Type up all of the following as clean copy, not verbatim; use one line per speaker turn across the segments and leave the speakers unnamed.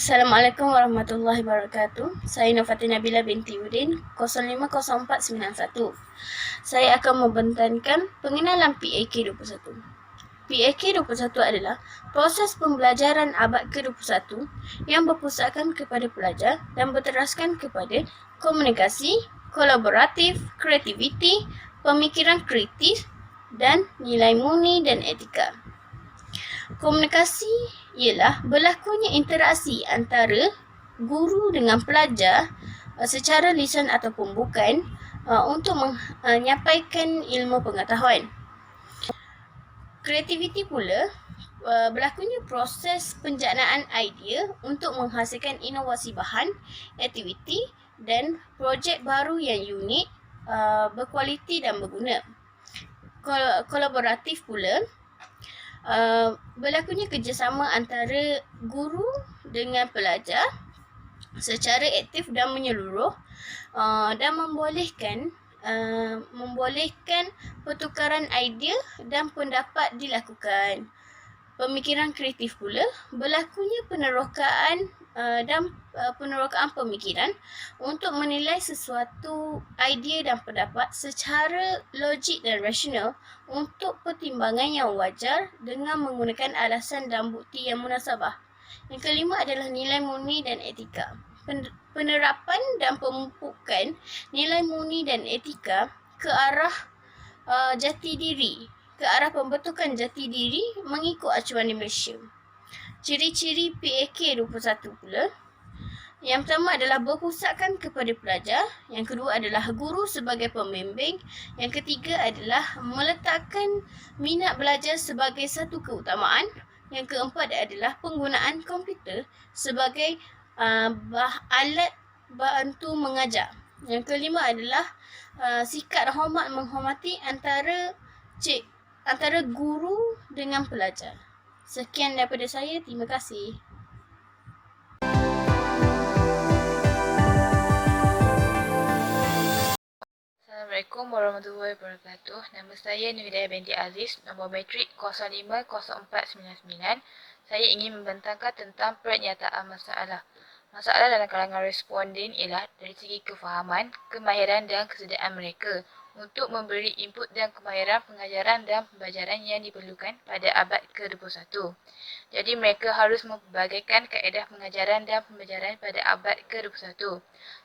Assalamualaikum warahmatullahi wabarakatuh. Saya Nurfati Nabila binti Udin, 050491. Saya akan membentangkan pengenalan PAK21. PAK21 adalah proses pembelajaran abad ke-21 yang berpusatkan kepada pelajar dan berteraskan kepada komunikasi, kolaboratif, kreativiti, pemikiran kritis dan nilai murni dan etika. Komunikasi ialah berlakunya interaksi antara guru dengan pelajar secara lisan ataupun bukan untuk menyampaikan ilmu pengetahuan. Kreativiti pula berlakunya proses penjanaan idea untuk menghasilkan inovasi bahan, aktiviti dan projek baru yang unik, berkualiti dan berguna. Kolaboratif pula berlakunya kerjasama antara guru dengan pelajar secara aktif dan menyeluruh dan membolehkan pertukaran idea dan pendapat dilakukan. Pemikiran kreatif pula berlakunya penerokaan dan penerokaan pemikiran untuk menilai sesuatu idea dan pendapat secara logik dan rasional untuk pertimbangan yang wajar dengan menggunakan alasan dan bukti yang munasabah. Yang kelima adalah nilai murni dan etika. Penerapan dan pemupukan nilai murni dan etika ke arah jati diri, ke arah pembentukan jati diri mengikut acuan di Malaysia. Ciri-ciri PAK21 pula. Yang pertama adalah berpusatkan kepada pelajar. Yang kedua adalah guru sebagai pembimbing. Yang ketiga adalah meletakkan minat belajar sebagai satu keutamaan. Yang keempat adalah penggunaan komputer sebagai alat bantu mengajar. Yang kelima adalah sikap hormat menghormati antara guru dengan pelajar. Sekian daripada saya. Terima kasih.
Assalamualaikum warahmatullahi wabarakatuh. Nama saya Nurhidayah binti Aziz, nombor matrik 050499. Saya ingin membentangkan tentang pernyataan masalah. Masalah dalam kalangan responden ialah dari segi kefahaman, kemahiran dan kesediaan mereka untuk memberi input dan kemahiran pengajaran dan pembelajaran yang diperlukan pada abad ke-21. Jadi mereka harus mempelbagaikan kaedah pengajaran dan pembelajaran pada abad ke-21.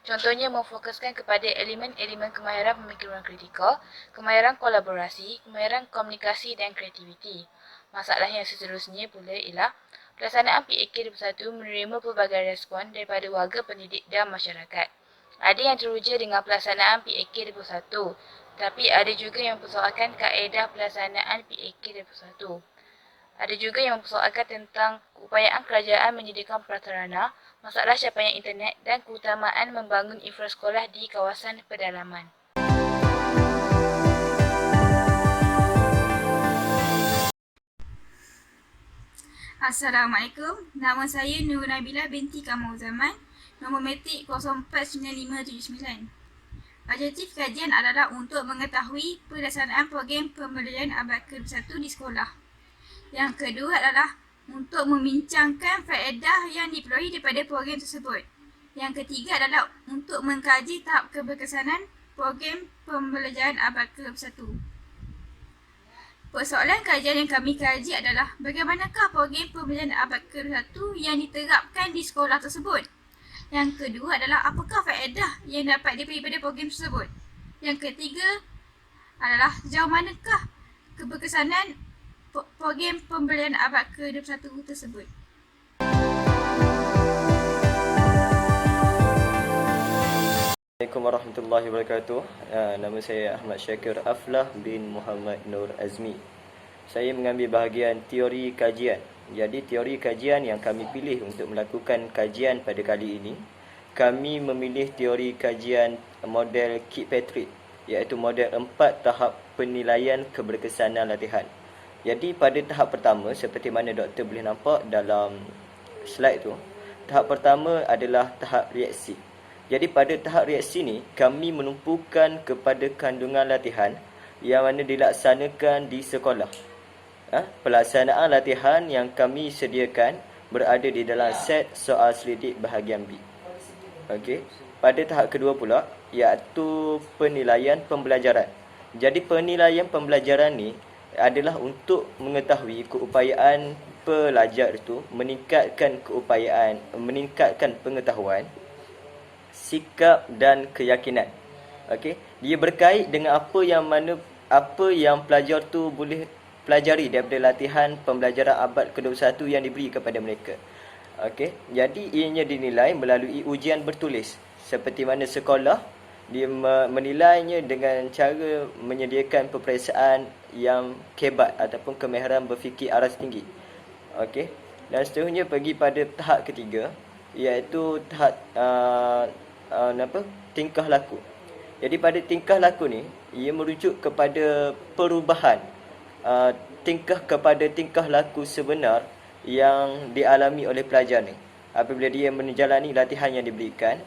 Contohnya memfokuskan kepada elemen-elemen kemahiran pemikiran kritikal, kemahiran kolaborasi, kemahiran komunikasi dan kreativiti. Masalah yang seterusnya pula ialah pelaksanaan PAK21 menerima pelbagai respon daripada warga pendidik dan masyarakat. Ada yang teruja dengan pelaksanaan PAK21, tapi ada juga yang mempersoalkan kaedah pelaksanaan PAK21. Ada juga yang mempersoalkan tentang keupayaan kerajaan menyediakan prasarana, masalah capaian internet dan keutamaan membangun infrasekolah di kawasan pedalaman.
Assalamualaikum. Nama saya Nur Nabila binti Kamal Zaman, nombor matrik 049579. Objektif kajian adalah untuk mengetahui pelaksanaan program pembelajaran abad ke-21 di sekolah. Yang kedua adalah untuk membincangkan faedah yang diperoleh daripada program tersebut. Yang ketiga adalah untuk mengkaji tahap keberkesanan program pembelajaran abad ke-21. Persoalan kajian yang kami kaji adalah bagaimanakah program pembelajaran abad ke-21 yang diterapkan di sekolah tersebut. Yang kedua adalah apakah faedah yang dapat diberi pada program tersebut. Yang ketiga adalah sejauh manakah keberkesanan program pembelajaran abad ke-21 tersebut.
Assalamualaikum warahmatullahi wabarakatuh. Nama saya Ahmad Syakir Aflah bin Muhammad Nur Azmi. Saya mengambil bahagian teori kajian. Jadi teori kajian yang kami pilih untuk melakukan kajian pada kali ini, kami memilih teori kajian model Kirkpatrick, iaitu model 4 tahap penilaian keberkesanan latihan. Jadi pada tahap pertama, seperti mana doktor boleh nampak dalam slide tu, tahap pertama adalah tahap reaksi. Jadi pada tahap reaksi ni, kami menumpukan kepada kandungan latihan yang mana dilaksanakan di sekolah. Pelaksanaan latihan yang kami sediakan berada di dalam set soal selidik bahagian B. Okey. Pada tahap kedua pula, iaitu penilaian pembelajaran. Jadi penilaian pembelajaran ni adalah untuk mengetahui keupayaan pelajar itu meningkatkan pengetahuan, sikap dan keyakinan. Okey, dia berkait dengan apa yang pelajar tu boleh pelajari daripada latihan pembelajaran abad ke-21 yang diberi kepada mereka. Okey, jadi ianya dinilai melalui ujian bertulis. Seperti mana sekolah dia menilainya dengan cara menyediakan peperiksaan yang kebat ataupun kemahiran berfikir aras tinggi. Okey, dan seterusnya pergi pada tahap ketiga, iaitu tahap tingkah laku. Jadi pada tingkah laku ni, ia merujuk kepada perubahan tingkah laku sebenar yang dialami oleh pelajar ni. Apabila dia menjalani latihan yang diberikan,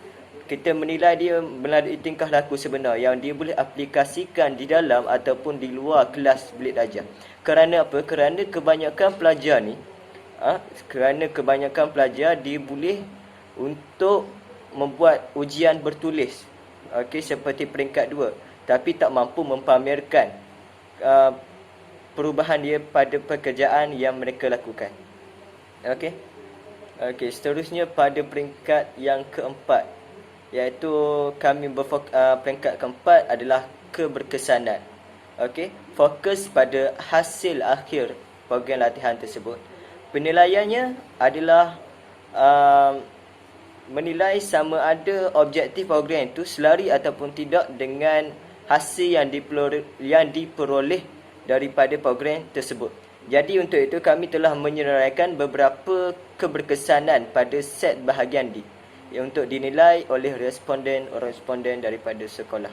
kita menilai dia melalui tingkah laku sebenar yang dia boleh aplikasikan di dalam ataupun di luar kelas bilik darjah. Kerana apa? Kerana kebanyakan pelajar dia boleh untuk membuat ujian bertulis. Okey, seperti peringkat 2, tapi tak mampu mempamerkan perubahan dia pada pekerjaan yang mereka lakukan. Okey. Okey, seterusnya pada peringkat yang keempat, iaitu peringkat keempat adalah keberkesanan. Okey, fokus pada hasil akhir program latihan tersebut. Penilaiannya adalah menilai sama ada objektif program itu selari ataupun tidak dengan hasil yang diperoleh daripada program tersebut. Jadi untuk itu kami telah menyeraikan beberapa keberkesanan pada set bahagian D yang untuk dinilai oleh responden daripada sekolah.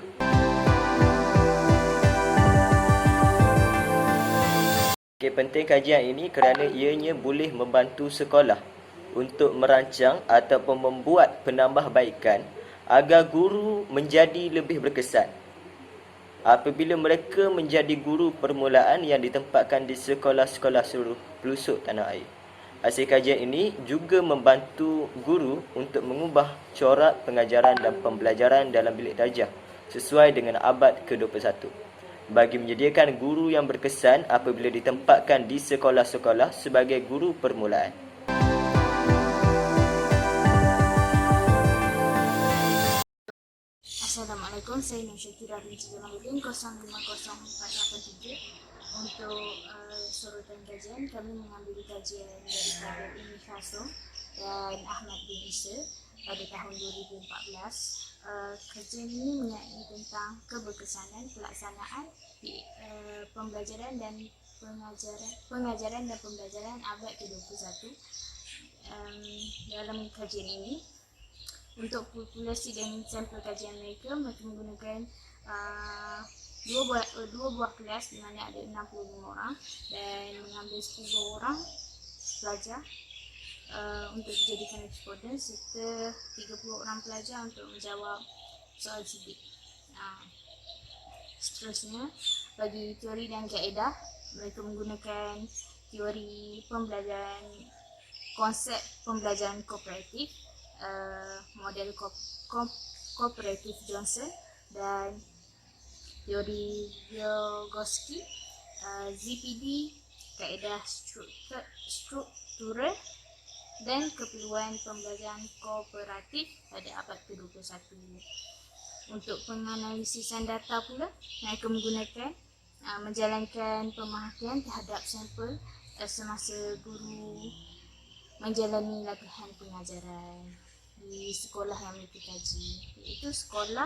Okay, penting kajian ini kerana ianya boleh membantu sekolah untuk merancang ataupun membuat penambahbaikan agar guru menjadi lebih berkesan apabila mereka menjadi guru permulaan yang ditempatkan di sekolah-sekolah seluruh pelosok tanah air. Hasil kajian ini juga membantu guru untuk mengubah corak pengajaran dan pembelajaran dalam bilik darjah sesuai dengan abad ke-21 bagi menyediakan guru yang berkesan apabila ditempatkan di sekolah-sekolah sebagai guru permulaan.
Assalamualaikum, saya Nur Syakira binti Jamaluddin 050483. Untuk sorotan kajian, kami mengambil kajian daripada Umi Khasum dan Ahmad bin Isa pada tahun 2014. Kajian ini mengenai tentang keberkesanan pelaksanaan pembelajaran dan pengajaran dan pembelajaran abad ke-21. Dalam kajian ini, untuk populasi dan sampel kajian mereka menggunakan dua buah kelas di mana ada 65 orang dan mengambil 10 orang pelajar untuk dijadikan responden serta 30 orang pelajar untuk menjawab soal sidik. Seterusnya, bagi teori dan kaedah, mereka menggunakan teori pembelajaran, konsep pembelajaran kooperatif, model kooperatif Johnson dan teori Vygotsky, ZPD, kaedah struktural dan keperluan pembelajaran kooperatif pada abad ke-21. Untuk penganalisisan data pula, mereka menggunakan menjalankan pemerhatian terhadap sampel semasa guru menjalani latihan pengajaran di sekolah yang mereka kaji, iaitu Sekolah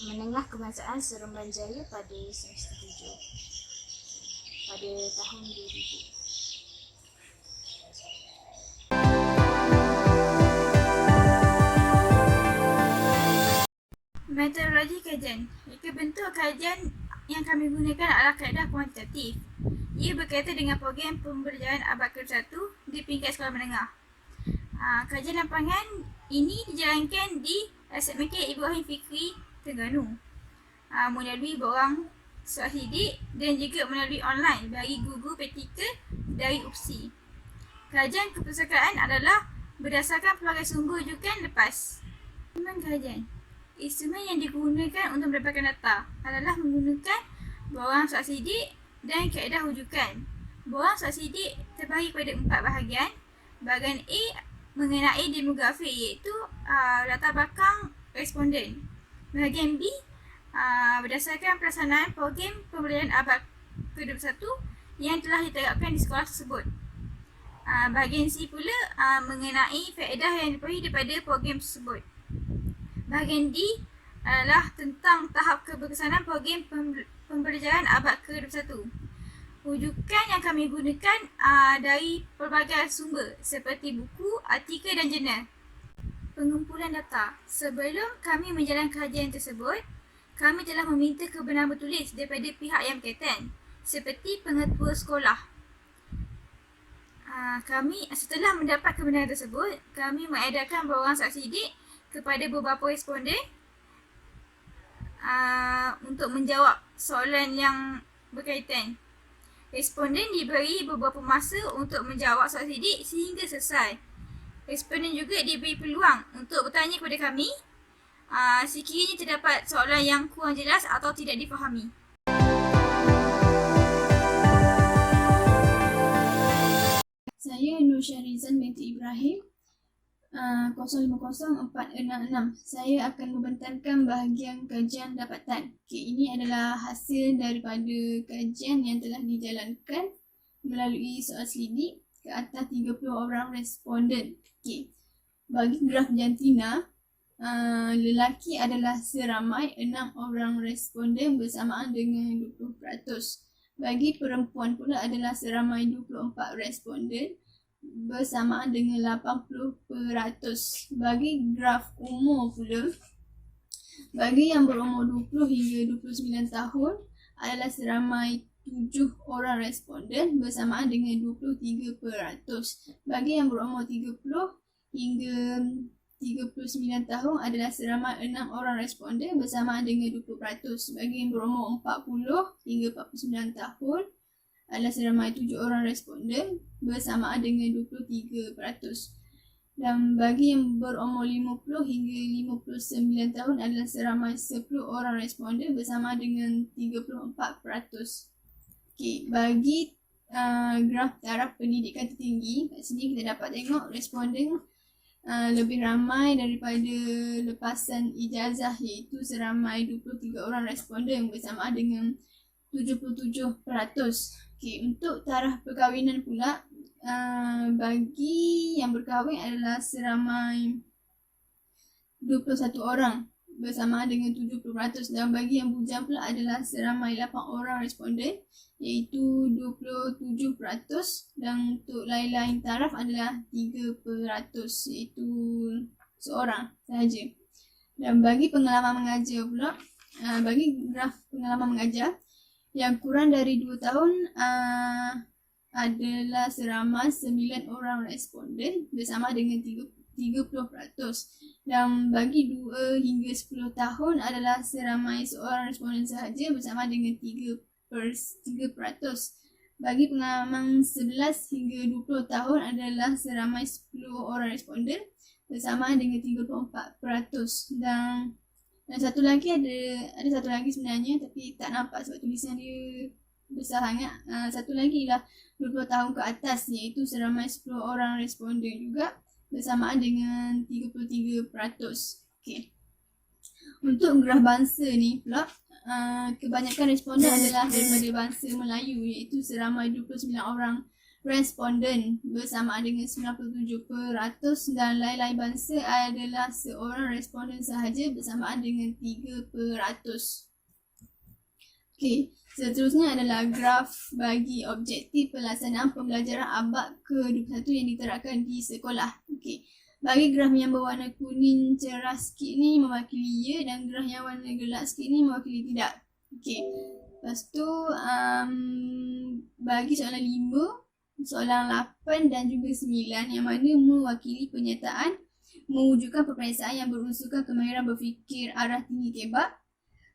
Menengah Kebangsaan Seremban Jaya pada semester 7 pada tahun 2000.
Metodologi kajian. Jika bentuk kajian yang kami gunakan adalah kaedah kuantitatif. Ia berkaitan dengan program pembelajaran abad ke-21 di peringkat sekolah menengah. Kajian lapangan ini dijalankan di SMK Ibrahim Fikri, Terengganu, melalui borang soal sidik dan juga melalui online bagi guru-guru praktikal dari UPSI. Kajian kepustakaan adalah berdasarkan pelbagai sumber rujukan lepas. Instrumen kajian. Instrumen yang digunakan untuk mendapatkan data adalah menggunakan borang surat sidik dan kaedah rujukan. Borang surat sidik terbahagi pada 4 bahagian. Bahagian A mengenai demografi iaitu latar belakang responden. Bahagian B berdasarkan pelaksanaan program pembelajaran abad ke-21 yang telah diterapkan di sekolah tersebut. Bahagian C pula mengenai faedah yang diperoleh daripada program tersebut. Bahagian D adalah tentang tahap keberkesanan program pembelajaran abad ke-21. Rujukan yang kami gunakan dari pelbagai sumber seperti buku, artikel dan jurnal. Pengumpulan data. Sebelum kami menjalankan kajian tersebut, kami telah meminta kebenaran bertulis daripada pihak yang berkaitan seperti pengetua sekolah. Setelah mendapat kebenaran tersebut, kami mengedarkan borang surat sidik kepada beberapa responden untuk menjawab soalan yang berkaitan. Responden diberi beberapa masa untuk menjawab soalan sidik sehingga selesai. Responden juga diberi peluang untuk bertanya kepada kami sekiranya terdapat soalan yang kurang jelas atau tidak difahami.
Saya Nur Syarizan binti Ibrahim, 050466. Saya akan membentangkan bahagian kajian dapatan. Ini adalah hasil daripada kajian yang telah dijalankan melalui soal selidik ke atas 30 orang responden. Bagi graf jantina, lelaki adalah seramai 6 orang responden bersamaan dengan 20%. Bagi perempuan pula adalah seramai 24 responden bersamaan dengan 80%. Bagi graf umur pula, bagi yang berumur 20 hingga 29 tahun adalah seramai 7 orang responden bersamaan dengan 23%. Bagi yang berumur 30 hingga 39 tahun adalah seramai 6 orang responden bersamaan dengan 20%. Bagi yang berumur 40 hingga 49 tahun adalah seramai 7 orang responden bersamaan dengan 23%. Dan bagi yang berumur 50 hingga 59 tahun adalah seramai 10 orang responden bersamaan dengan 34%. Bagi graf taraf pendidikan tertinggi, kat sini kita dapat tengok responden lebih ramai daripada lepasan ijazah iaitu seramai 23 orang responden bersamaan dengan 77%. Untuk taraf perkahwinan pula, bagi yang berkahwin adalah seramai 21 orang bersamaan dengan 70%, dan bagi yang bujang pula adalah seramai 8 orang responden iaitu 27%, dan untuk lain-lain taraf adalah 3% iaitu seorang sahaja. Dan bagi pengalaman mengajar pula, bagi graf pengalaman mengajar yang kurang dari 2 tahun adalah seramai 9 orang responden bersama dengan 30%. Dan bagi 2 hingga 10 tahun adalah seramai seorang responden sahaja bersama dengan 3%. Bagi pengalaman 11 hingga 20 tahun adalah seramai 10 orang responden bersama dengan 34%. Dan satu lagi ada satu lagi sebenarnya tapi tak nampak sebab tulisan dia besar sangat. Satu lagi lah 20 tahun ke atas iaitu seramai 10 orang responden juga bersamaan dengan 33%. Untuk graf bangsa ni pula, kebanyakan responden adalah daripada bangsa Melayu iaitu seramai 29 orang responden bersamaan dengan 97%, dan lain-lain bangsa adalah seorang responden sahaja bersamaan dengan 3%. Seterusnya adalah graf bagi objektif pelaksanaan pembelajaran abad ke-21 yang diterapkan di sekolah. Bagi graf yang berwarna kuning cerah sikit ni mewakili ya, dan graf yang warna gelap sikit ni mewakili tidak. Lepas tu bagi soalan 5, soalan 8 dan juga 9 yang mana mewakili pernyataan mewujudkan peperiksaan yang berunsurkan kemahiran berfikir arah tinggi tebak,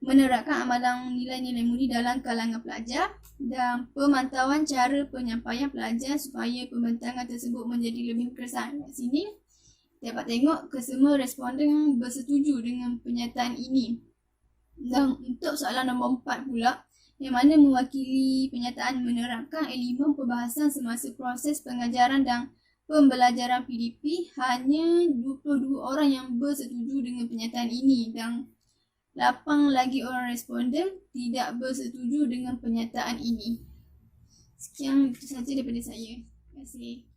menerapkan amalan nilai-nilai mulia dalam kalangan pelajar dan pemantauan cara penyampaian pelajar supaya pembentangan tersebut menjadi lebih kesan. Di sini dapat tengok kesemua responden bersetuju dengan pernyataan ini. Dan untuk soalan nombor 4 pula, yang mana mewakili pernyataan menerapkan elemen perbahasan semasa proses pengajaran dan pembelajaran PDP, hanya 22 orang yang bersetuju dengan pernyataan ini dan 8 lagi orang responden tidak bersetuju dengan pernyataan ini. Sekian itu sahaja daripada saya. Terima kasih.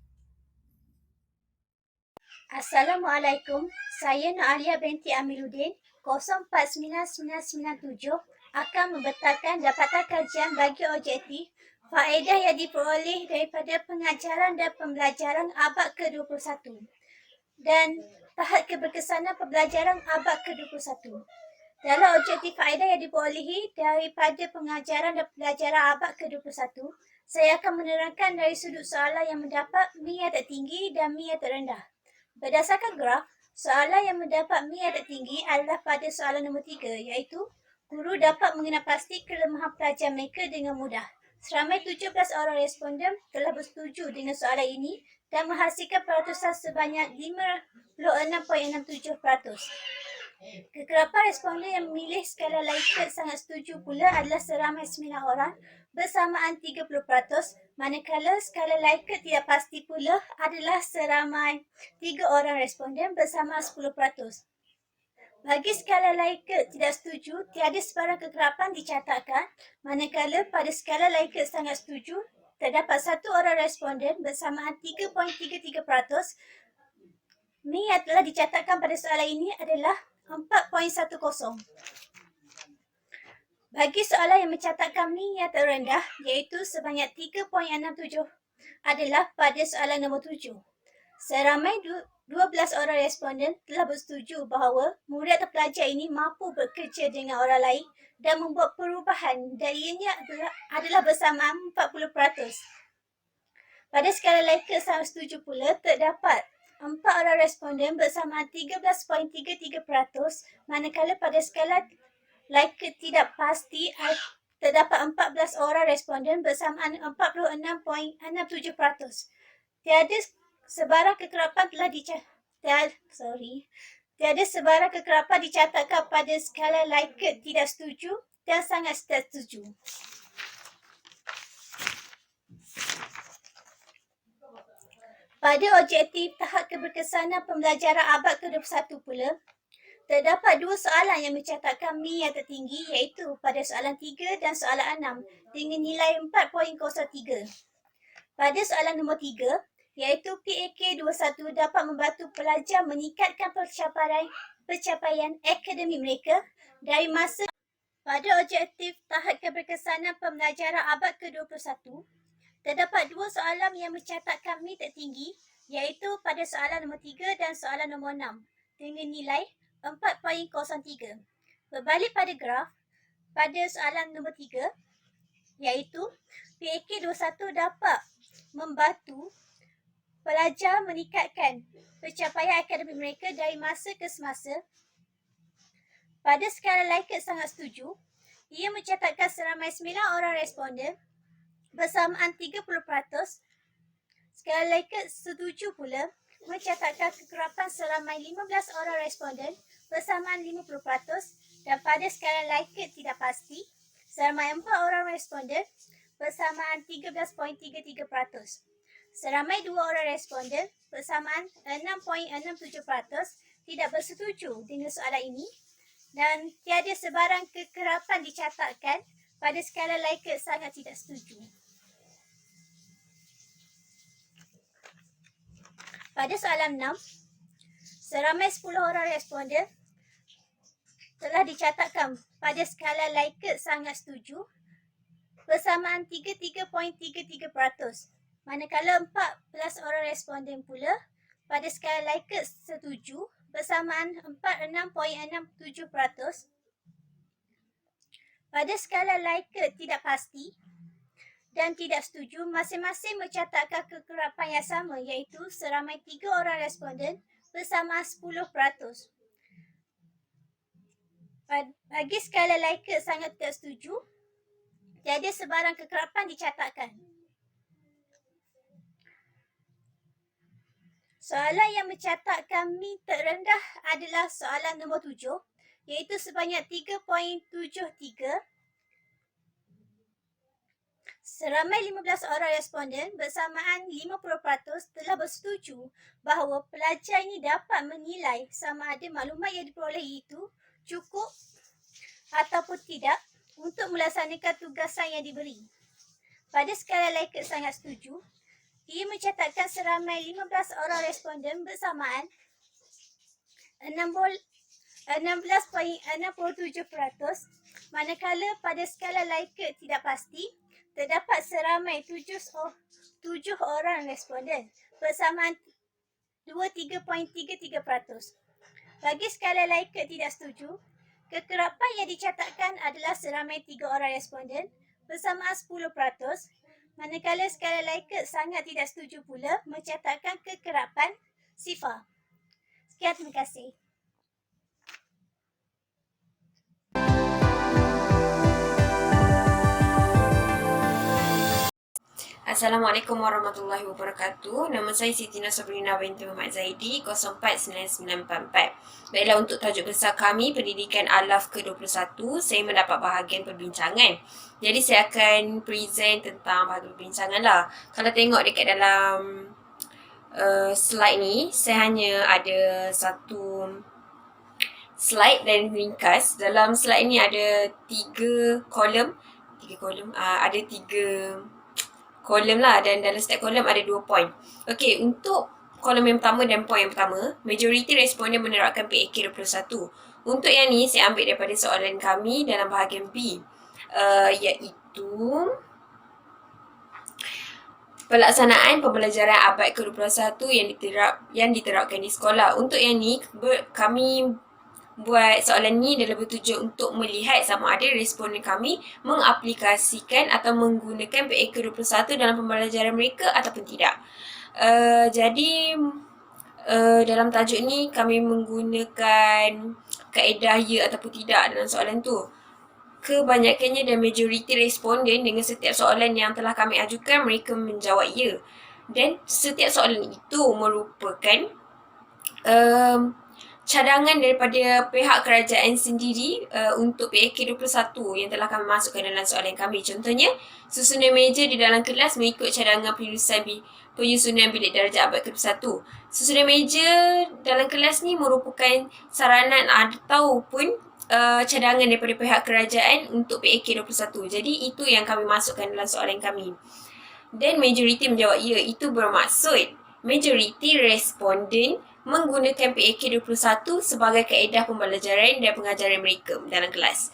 Assalamualaikum, saya Naalia binti Amiruddin 049997 akan membentangkan dapatan kajian bagi objektif faedah yang diperoleh daripada pengajaran dan pembelajaran abad ke-21 dan tahap keberkesanan pembelajaran abad ke-21. Dalam objektif faedah yang diperolehi daripada pengajaran dan pembelajaran abad ke-21, saya akan menerangkan dari sudut soalan yang mendapat Mi yang tertinggi dan Mi yang terendah. Berdasarkan graf, soalan yang mendapat Mi yang tertinggi adalah pada soalan nombor 3, iaitu guru dapat mengenal pasti kelemahan pelajar mereka dengan mudah. Seramai 17 orang responden telah bersetuju dengan soalan ini dan menghasilkan peratusan sebanyak 56.67%. Kekerapan responden yang memilih skala Likert sangat setuju pula adalah seramai 9 orang bersamaan 30%, manakala skala Likert tidak pasti pula adalah seramai 3 orang responden bersamaan 10%. Bagi skala Likert tidak setuju, tiada sebarang kekerapan dicatatkan, manakala pada skala Likert sangat setuju, terdapat 1 orang responden bersamaan 3.33%. Mi yang telah dicatatkan pada soalan ini adalah 4.10. Bagi soalan yang mencatatkan Mi yang terendah, iaitu sebanyak 3.67, adalah pada soalan nombor 7. Seramai 12 orang responden telah bersetuju bahawa murid atau pelajar ini mampu bekerja dengan orang lain dan membuat perubahan dan ianya adalah bersamaan 40%. Pada skala Likert sangat setuju pula, terdapat 4 orang responden bersamaan 13.33%, manakala pada skala Likert tidak pasti terdapat 14 orang responden bersamaan 46.67%. Tiada sebarang kekerapan tiada sebarang kekerapan dicatatkan pada skala Likert tidak setuju dan sangat tidak setuju. Pada objektif tahap keberkesanan pembelajaran abad ke-21 pula, terdapat 2 soalan yang mencatatkan Mi yang tertinggi, iaitu pada soalan 3 dan soalan 6 dengan nilai 4.03. Pada soalan nombor 3, iaitu PAK 21 dapat membantu pelajar meningkatkan pencapaian akademik mereka dari masa. Pada objektif tahap keberkesanan pembelajaran abad ke-21, terdapat 2 soalan yang mencatatkan Mi tertinggi, iaitu pada soalan nombor 3 dan soalan nombor 6 dengan nilai 4.03. Berbalik pada graf, pada soalan nombor 3, iaitu PAK 21 dapat membantu pelajar meningkatkan pencapaian akademik mereka dari masa ke semasa. Pada skala Likert sangat setuju, ia mencatatkan seramai 9 orang responden bersamaan 30%. Skala Likert setuju pula mencatatkan kekerapan seramai 15 orang responden bersamaan 50%, dan pada skala Likert tidak pasti, seramai 4 orang responden bersamaan 13.33%. Seramai 2 orang responden bersamaan 6.67% tidak bersetuju dengan soalan ini dan tiada sebarang kekerapan dicatatkan pada skala Likert sangat tidak setuju. Pada soalan 6, seramai 10 orang responden telah dicatatkan pada skala Likert sangat setuju bersamaan 33.33%, manakala 14 orang responden pula pada skala Likert setuju bersamaan 46.67%. Pada skala Likert tidak pasti dan tidak setuju, masing-masing mencatatkan kekerapan yang sama, iaitu seramai 3 orang responden bersamaan 10%. Bagi skala Likert sangat tidak setuju, tiada sebarang kekerapan dicatatkan. Soalan yang mencatatkan min terendah adalah soalan nombor 7, iaitu sebanyak 3.73. Seramai 15 orang responden bersamaan 50% telah bersetuju bahawa pelajar ini dapat menilai sama ada maklumat yang diperolehi itu cukup ataupun tidak untuk melaksanakan tugasan yang diberi. Pada skala Likert sangat setuju, ia mencatatkan seramai 15 orang responden bersamaan 16.67%, manakala pada skala Likert tidak pasti, terdapat seramai 7 orang responden bersamaan 23.33%. Bagi skala Likert tidak setuju, kekerapan yang dicatatkan adalah seramai 3 orang responden bersamaan 10%, manakala skala Likert sangat tidak setuju pula mencatatkan kekerapan 0. Sekian, terima kasih.
Assalamualaikum warahmatullahi wabarakatuh. Nama saya Siti Nasabrina binti Muhammad Zaidi, 049944. Baiklah, untuk tajuk besar kami, Pendidikan Alaf ke-21, saya mendapat bahagian perbincangan. Jadi saya akan present tentang bahagian perbincangan lah. Kalau tengok dekat dalam slide ni, saya hanya ada satu slide dan ringkas. Dalam slide ni ada 3 kolom, ada 3 kolom lah, dan dalam setiap kolom ada 2 poin. Okey, untuk kolom yang pertama dan poin yang pertama, majoriti responden menerapkan PAK 21. Untuk yang ni saya ambil daripada soalan kami dalam bahagian B, iaitu pelaksanaan pembelajaran abad ke-21 yang diterapkan di sekolah. Untuk yang ni kami buat soalan ni adalah bertujuan untuk melihat sama ada responden kami mengaplikasikan atau menggunakan PAK 21 dalam pembelajaran mereka ataupun tidak. Jadi dalam tajuk ni kami menggunakan kaedah ya ataupun tidak dalam soalan tu. Kebanyakannya dan majoriti responden dengan setiap soalan yang telah kami ajukan, mereka menjawab ya. Dan setiap soalan itu merupakan cadangan daripada pihak kerajaan sendiri untuk PAK 21 yang telah kami masukkan dalam soalan kami. Contohnya, susunan meja di dalam kelas mengikut cadangan penyusunan bilik darjah abad ke-21. Susunan meja dalam kelas ni merupakan saranan ataupun cadangan daripada pihak kerajaan untuk PAK 21. Jadi itu yang kami masukkan dalam soalan kami. Dan majoriti menjawab ya. Itu bermaksud majoriti responden menggunakan PAK 21 sebagai kaedah pembelajaran dan pengajaran mereka dalam kelas.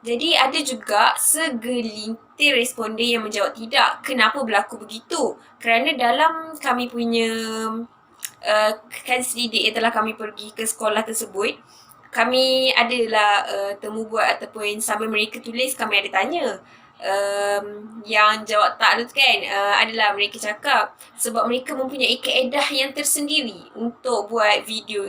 Jadi ada juga segelintir responden yang menjawab tidak. Kenapa berlaku begitu? Kerana dalam kami punya kajian didik yang telah kami pergi ke sekolah tersebut, kami adalah temu buat ataupun sambil mereka tulis, kami ada tanya. Yang jawab tak tu kan, adalah mereka cakap sebab mereka mempunyai kaedah yang tersendiri untuk buat video,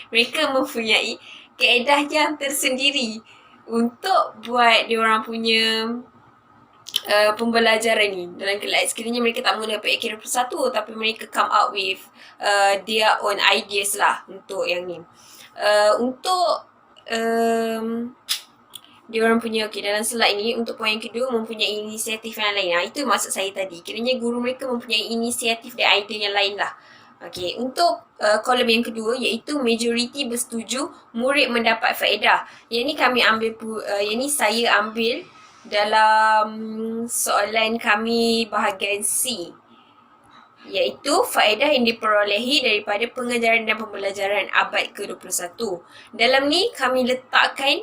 mereka mempunyai kaedah yang tersendiri untuk buat diorang punya pembelajaran ni dalam kelas. Sekiranya mereka tak menggunakan PAK 21, tapi mereka come up with their own ideas lah untuk yang ni. Untuk diorang punya, dalam slide ni untuk poin yang kedua, mempunyai inisiatif yang lain. Itu maksud saya tadi. Kiranya guru mereka mempunyai inisiatif dan idea yang lain lah. Okey, untuk kolom yang kedua, iaitu majoriti bersetuju murid mendapat faedah. Yang ni kami ambil, saya ambil dalam soalan kami bahagian C, iaitu faedah yang diperolehi daripada pengajaran dan pembelajaran abad ke-21. Dalam ni kami letakkan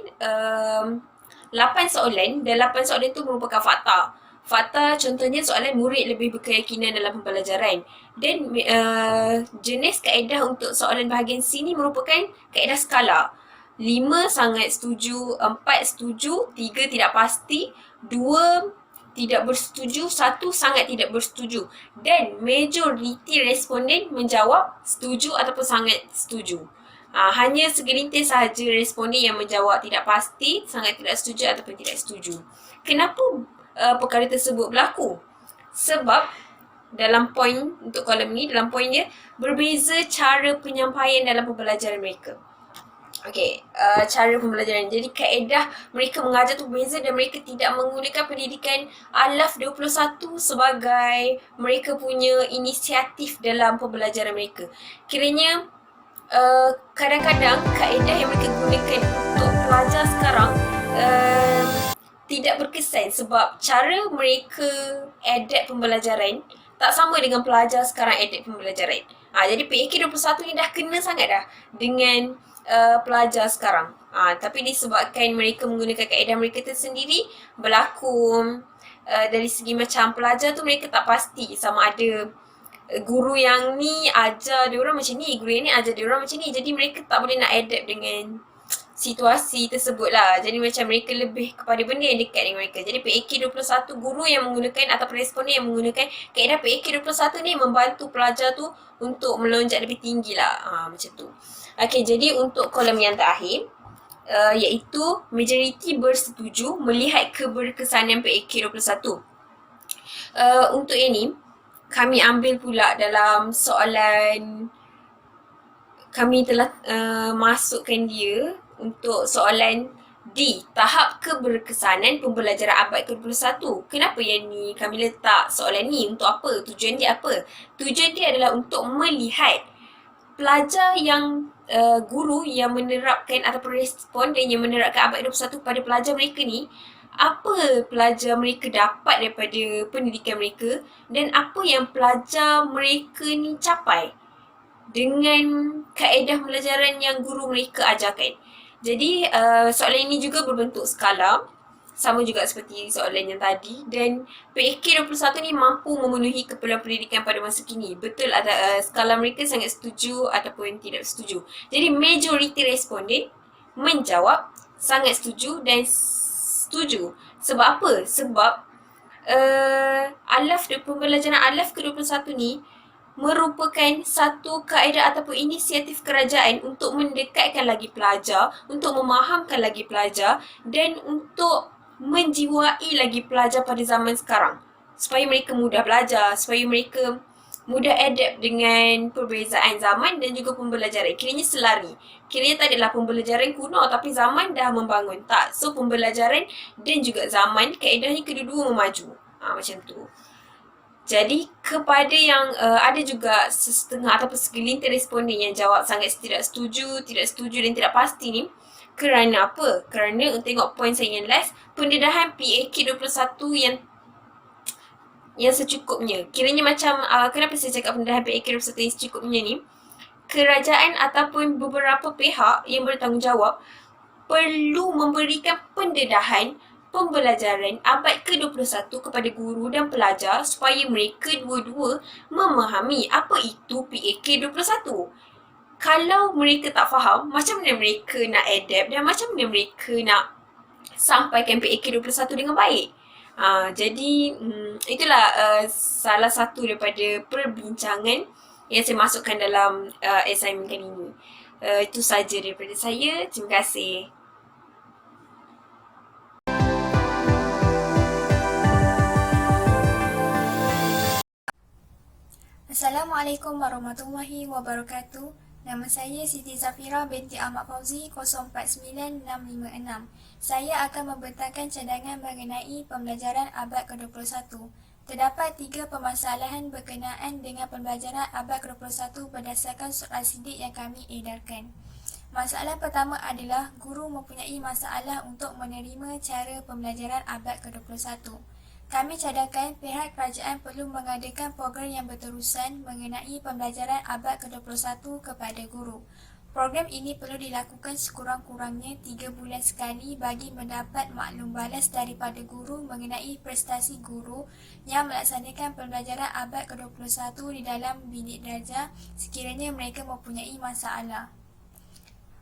8 soalan, dan 8 soalan itu merupakan fakta. Fakta contohnya soalan murid lebih berkeyakinan dalam pembelajaran. Dan jenis kaedah untuk soalan bahagian C ni merupakan kaedah skala. 5 sangat setuju, 4 setuju, 3 tidak pasti, 2 tidak bersetuju, 1 sangat tidak bersetuju. Dan majoriti responden menjawab setuju ataupun sangat setuju. Hanya segelintir sahaja responden yang menjawab tidak pasti, sangat tidak setuju ataupun tidak setuju. Kenapa perkara tersebut berlaku? Sebab dalam poin untuk kolom ni, dalam poin dia, berbeza cara penyampaian dalam pembelajaran mereka. Okey, cara pembelajaran. Jadi kaedah mereka mengajar tu berbeza dan mereka tidak menggunakan pendidikan alaf 21 sebagai mereka punya inisiatif dalam pembelajaran mereka. Kiranya kadang-kadang kaedah yang mereka gunakan untuk pelajar sekarang tidak berkesan sebab cara mereka adapt pembelajaran tak sama dengan pelajar sekarang adapt pembelajaran. Jadi PAK 21 ni dah kena sangat dah dengan pelajar sekarang. Tapi disebabkan mereka menggunakan kaedah mereka tersendiri, berlaku dari segi macam pelajar tu mereka tak pasti sama ada guru yang ni ajar diorang macam ni, guru yang ni ajar diorang macam ni. Jadi mereka tak boleh nak adapt dengan situasi tersebut lah. Jadi macam mereka lebih kepada benda yang dekat dengan mereka. Jadi PAK 21, guru yang menggunakan atau responden yang menggunakan kaedah PAK 21 ni membantu pelajar tu untuk melonjak lebih tinggi lah. Macam tu. Okey, jadi untuk kolom yang terakhir, iaitu majoriti bersetuju melihat keberkesanan PAK 21. Untuk ini, kami ambil pula dalam soalan, kami telah masukkan dia untuk soalan D, tahap keberkesanan pembelajaran abad ke-21. Kenapa yang ni kami letak soalan ni? Untuk apa? Tujuan dia apa? Tujuan dia adalah untuk melihat pelajar yang guru yang menerapkan ataupun responden yang menerapkan abad 21 pada pelajar mereka ni, apa pelajar mereka dapat daripada pendidikan mereka dan apa yang pelajar mereka ni capai dengan kaedah pembelajaran yang guru mereka ajarkan. Jadi soalan ini juga berbentuk skala, sama juga seperti soalan yang tadi, dan PAK 21 ni mampu memenuhi keperluan pendidikan pada masa kini. Betul ada skala mereka sangat setuju ataupun tidak setuju. Jadi majoriti responden menjawab sangat setuju dan setuju. Sebab apa? Sebab pembelajaran alaf ke-21 ni merupakan satu kaedah ataupun inisiatif kerajaan untuk mendekatkan lagi pelajar, untuk memahamkan lagi pelajar dan untuk menjiwai lagi pelajar pada zaman sekarang. Supaya mereka mudah belajar, supaya mereka mudah adapt dengan perbezaan zaman dan juga pembelajaran. Kiranya selari. Kiranya tak adalah pembelajaran kuno tapi zaman dah membangun. Tak. So pembelajaran dan juga zaman, kaedahnya kedua-dua memaju. Macam tu. Jadi kepada yang ada juga setengah ataupun segelintir responden yang jawab sangat tidak setuju dan tidak pasti ni. Kerana apa? Kerana untuk tengok poin saya yang last, pendedahan PAK 21 yang secukupnya. Kiranya macam, kenapa saya cakap pendedahan PAK 21 yang secukupnya ni? Kerajaan ataupun beberapa pihak yang bertanggungjawab perlu memberikan pendedahan pembelajaran abad ke-21 kepada guru dan pelajar supaya mereka dua-dua memahami apa itu PAK 21. Kalau mereka tak faham, macam mana mereka nak adapt dan macam mana mereka nak sampaikan PAK 21 dengan baik. Jadi itulah salah satu daripada perbincangan yang saya masukkan dalam assignment kali ini. Itu saja daripada saya. Terima kasih.
Assalamualaikum warahmatullahi wabarakatuh. Nama saya Siti Zafira binti Ahmad Fauzi 049656. Saya akan membentangkan cadangan mengenai pembelajaran abad ke-21. Terdapat 3 permasalahan berkenaan dengan pembelajaran abad ke-21 berdasarkan soal sidik yang kami edarkan. Masalah pertama adalah guru mempunyai masalah untuk menerima cara pembelajaran abad ke-21. Kami cadangkan pihak kerajaan perlu mengadakan program yang berterusan mengenai pembelajaran abad ke-21 kepada guru. Program ini perlu dilakukan sekurang-kurangnya 3 bulan sekali bagi mendapat maklum balas daripada guru mengenai prestasi guru yang melaksanakan pembelajaran abad ke-21 di dalam bilik darjah sekiranya mereka mempunyai masalah.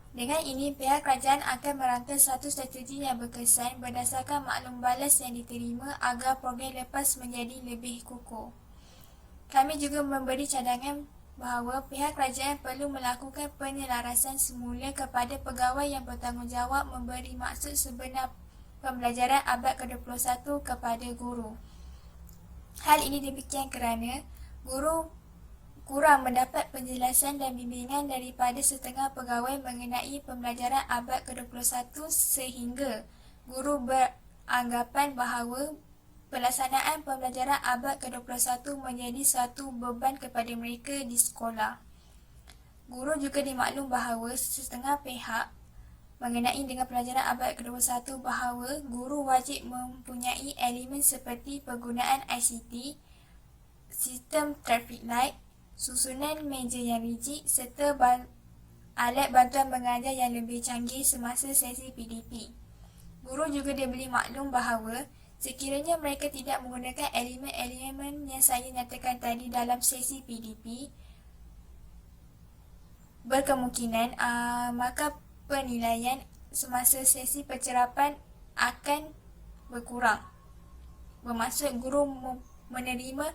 Dengan ini, pihak kerajaan akan merancang satu strategi yang berkesan berdasarkan maklum balas yang diterima agar program lepas menjadi lebih kukuh. Kami juga memberi cadangan bahawa pihak kerajaan perlu melakukan penyelarasan semula kepada pegawai yang bertanggungjawab memberi maksud sebenar pembelajaran abad ke-21 kepada guru. Hal ini demikian kerana guru kurang mendapat penjelasan dan bimbingan daripada setengah pegawai mengenai pembelajaran abad ke-21 sehingga guru beranggapan bahawa pelaksanaan pembelajaran abad ke-21 menjadi suatu beban kepada mereka di sekolah. Guru juga dimaklum bahawa setengah pihak mengenai dengan pelajaran abad ke-21 bahawa guru wajib mempunyai elemen seperti penggunaan ICT, sistem traffic light, susunan meja yang rigid serta alat bantuan mengajar yang lebih canggih semasa sesi PDP. Guru juga diberi maklum bahawa sekiranya mereka tidak menggunakan elemen-elemen yang saya nyatakan tadi dalam sesi PDP, berkemungkinan maka penilaian semasa sesi pencerapan akan berkurang. Bermaksud guru menerima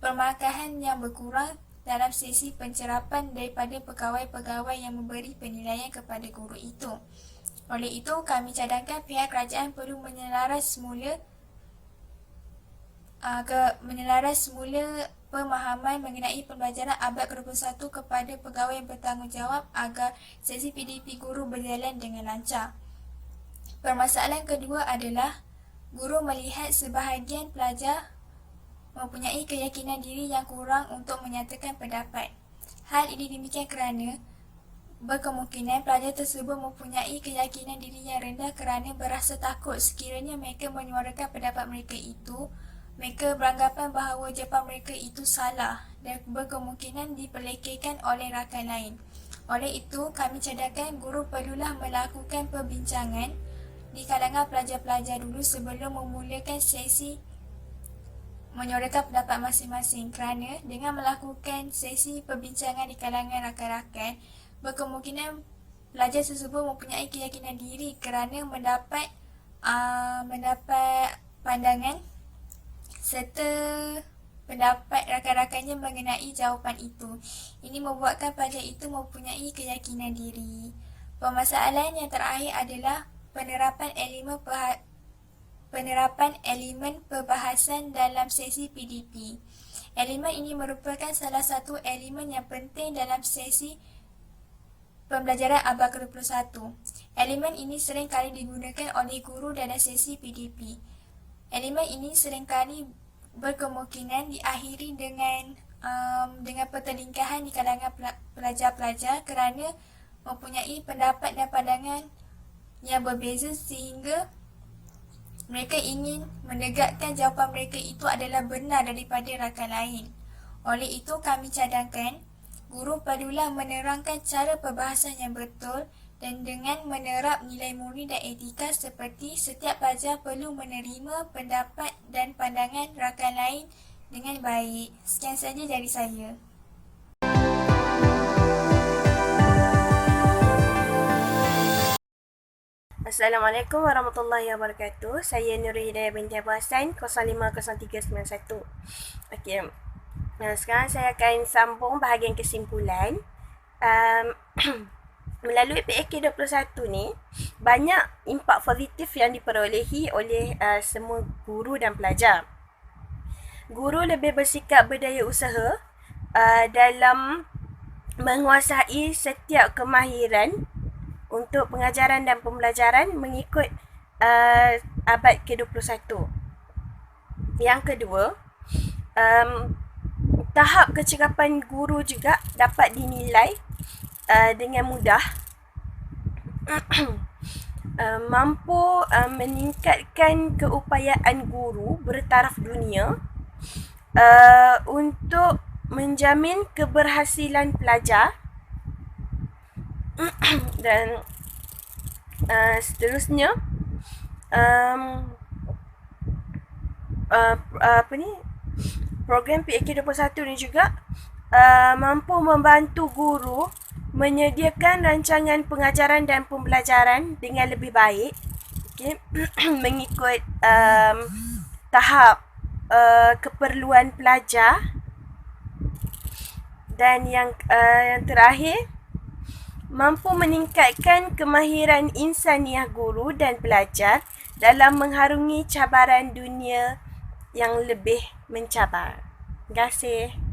permarkahan yang berkurang dalam sesi pencerapan daripada pegawai-pegawai yang memberi penilaian kepada guru itu. Oleh itu, kami cadangkan pihak kerajaan perlu menyelaras semula pemahaman mengenai pembelajaran abad ke-21 kepada pegawai yang bertanggungjawab agar sesi PDP guru berjalan dengan lancar. Permasalahan kedua adalah guru melihat sebahagian pelajar mempunyai keyakinan diri yang kurang untuk menyatakan pendapat. Hal ini demikian kerana berkemungkinan pelajar tersebut mempunyai keyakinan diri yang rendah kerana berasa takut sekiranya mereka menyuarakan pendapat mereka itu, mereka beranggapan bahawa jawapan mereka itu salah dan berkemungkinan diperlekehkan oleh rakan lain. Oleh itu, kami cadangkan guru perlulah melakukan perbincangan di kalangan pelajar-pelajar dulu sebelum memulakan sesi menyuarakan pendapat masing-masing kerana dengan melakukan sesi perbincangan di kalangan rakan-rakan, berkemungkinan pelajar tersebut mempunyai keyakinan diri kerana mendapat pandangan serta pendapat rakan-rakannya mengenai jawapan itu. Ini membuatkan pelajar itu mempunyai keyakinan diri. Permasalahan yang terakhir adalah penerapan elemen perbahasan dalam sesi PDP. Elemen ini merupakan salah satu elemen yang penting dalam sesi pembelajaran abad ke-21. Elemen ini sering kali digunakan oleh guru dalam sesi PDP. Elemen ini seringkali berkemungkinan diakhiri dengan pertelingkahan di kalangan pelajar-pelajar kerana mempunyai pendapat dan pandangan yang berbeza sehingga mereka ingin menegakkan jawapan mereka itu adalah benar daripada rakan lain. Oleh itu, kami cadangkan guru perlulah menerangkan cara perbahasan yang betul dan dengan menerap nilai murni dan etika seperti setiap pelajar perlu menerima pendapat dan pandangan rakan lain dengan baik. Sekian saja dari saya.
Assalamualaikum warahmatullahi wabarakatuh. Saya Nurul Hidayah binti Abu Hassan 050391. Okey. Sekarang saya akan sambung bahagian kesimpulan. Melalui PAK 21 ni, banyak impak positif yang diperolehi oleh semua guru dan pelajar. Guru lebih bersikap berdaya usaha dalam menguasai setiap kemahiran untuk pengajaran dan pembelajaran mengikut abad ke-21. Yang kedua, tahap kecekapan guru juga dapat dinilai dengan mudah, mampu meningkatkan keupayaan guru bertaraf dunia untuk menjamin keberhasilan pelajar dan seterusnya program PAK 21 ni juga mampu membantu guru menyediakan rancangan pengajaran dan pembelajaran dengan lebih baik, okay, mengikut tahap keperluan pelajar Dan yang terakhir, mampu meningkatkan kemahiran insaniah guru dan pelajar dalam mengharungi cabaran dunia yang lebih mencabar. Terima kasih.